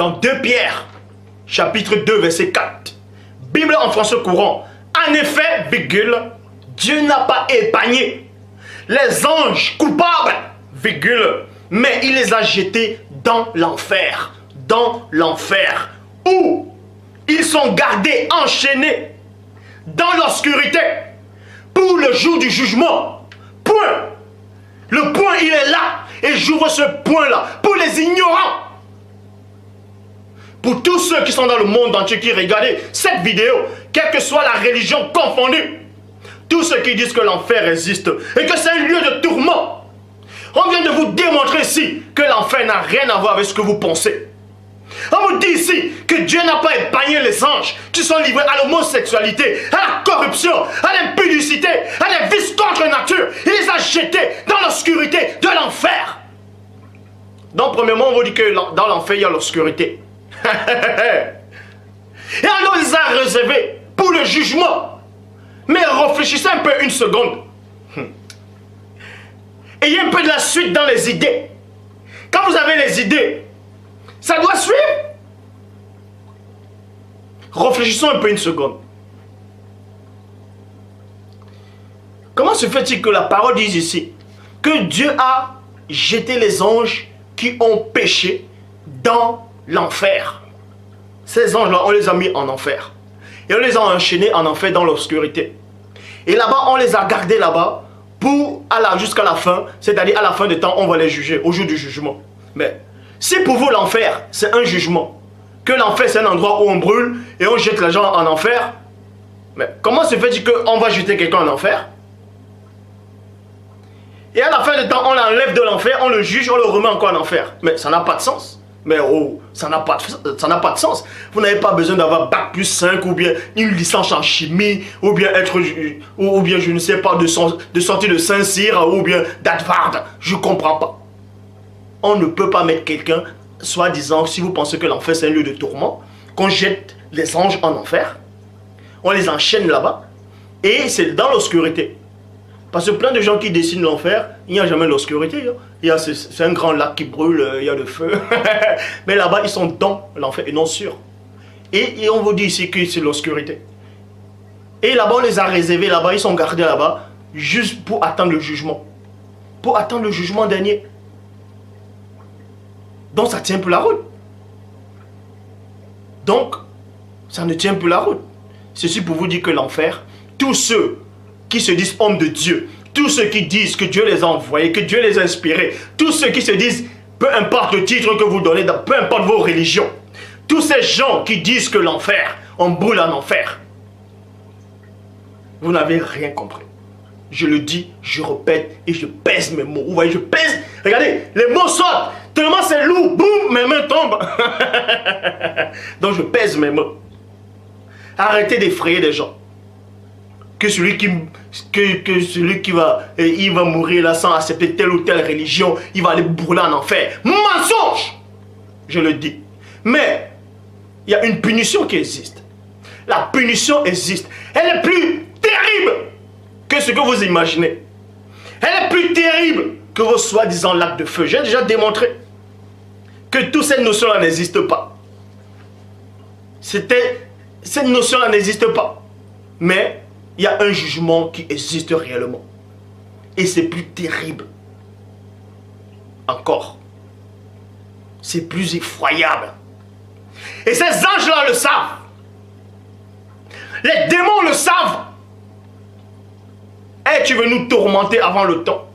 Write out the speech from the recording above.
dans 2 Pierre, chapitre 2, verset 4. Bible en français courant. En effet, virgule, Dieu n'a pas épargné les anges coupables, virgule, mais il les a jetés dans l'enfer. Dans l'enfer. Où ils sont gardés, enchaînés dans l'obscurité pour le jour du jugement. Point. Le point, il est là. Et j'ouvre ce point-là pour les ignorants. Pour tous ceux qui sont dans le monde entier qui regardent cette vidéo, quelle que soit la religion confondue, tous ceux qui disent que l'enfer existe et que c'est un lieu de tourment. On vient de vous démontrer ici que l'enfer n'a rien à voir avec ce que vous pensez. On vous dit ici que Dieu n'a pas épargné les anges qui sont livrés à l'homosexualité, à la corruption, à l'impudicité, à des vices contre nature. Il les a jetés dans l'obscurité de l'enfer. Donc premièrement, on vous dit que dans l'enfer, il y a l'obscurité. Et alors il les a réservés pour le jugement. Mais réfléchissez un peu une seconde. Ayez un peu de la suite dans les idées. Quand vous avez les idées, ça doit suivre. Réfléchissons un peu une seconde. Comment se fait-il que la parole dit ici que Dieu a jeté les anges qui ont péché dans l'enfer? Ces anges-là, on les a mis en enfer. Et on les a enchaînés en enfer dans l'obscurité. Et là-bas, on les a gardés là-bas pour jusqu'à la fin, c'est-à-dire à la fin des temps, on va les juger, au jour du jugement. Mais si pour vous l'enfer, c'est un jugement, que l'enfer c'est un endroit où on brûle et on jette les gens en enfer, mais comment se fait-il qu'on va jeter quelqu'un en enfer? Et à la fin des temps, on l'enlève de l'enfer, on le juge, on le remet encore en enfer. Mais ça n'a pas de sens. Mais oh, ça n'a pas de sens. Vous n'avez pas besoin d'avoir bac plus 5 ou bien une licence en chimie ou bien je ne sais pas de sortie de Saint-Cyr ou bien d'Harvard. Je ne comprends pas. On ne peut pas mettre quelqu'un, soi-disant, si vous pensez que l'enfer c'est un lieu de tourment, qu'on jette les anges en enfer, on les enchaîne là-bas et c'est dans l'obscurité. Parce que plein de gens qui dessinent l'enfer, il n'y a jamais l'obscurité. C'est un grand lac qui brûle, il y a le feu. Mais là-bas, ils sont dans l'enfer et non sur. Et on vous dit ici que c'est l'obscurité. Et là-bas, on les a réservés là-bas, ils sont gardés là-bas, juste pour attendre le jugement. Pour attendre le jugement dernier. Donc ça tient plus la route. Donc, ça ne tient plus la route. Ceci pour vous dire que l'enfer, tous ceux qui se disent hommes de Dieu, tous ceux qui disent que Dieu les a envoyés, que Dieu les a inspirés, tous ceux qui se disent, peu importe le titre que vous donnez, peu importe vos religions, tous ces gens qui disent que l'enfer, on brûle en enfer, vous n'avez rien compris. Je le dis, je répète et je pèse mes mots. Vous voyez, je pèse. Regardez, les mots sortent. Tellement c'est lourd. Boum, mes mains tombent. Donc je pèse mes mots. Arrêtez d'effrayer les gens. Que celui qui va mourir là sans accepter telle ou telle religion, il va aller brûler en enfer. Mensonge! Je le dis. Mais il y a une punition qui existe. La punition existe. Elle est plus terrible que ce que vous imaginez. Elle est plus terrible que vos soi-disant lacs de feu. J'ai déjà démontré que toutes ces notions-là n'existent pas. Cette notion-là n'existe pas. Mais il y a un jugement qui existe réellement. Et c'est plus terrible. Encore. C'est plus effroyable. Et ces anges-là le savent. Les démons le savent. Et tu veux nous tourmenter avant le temps.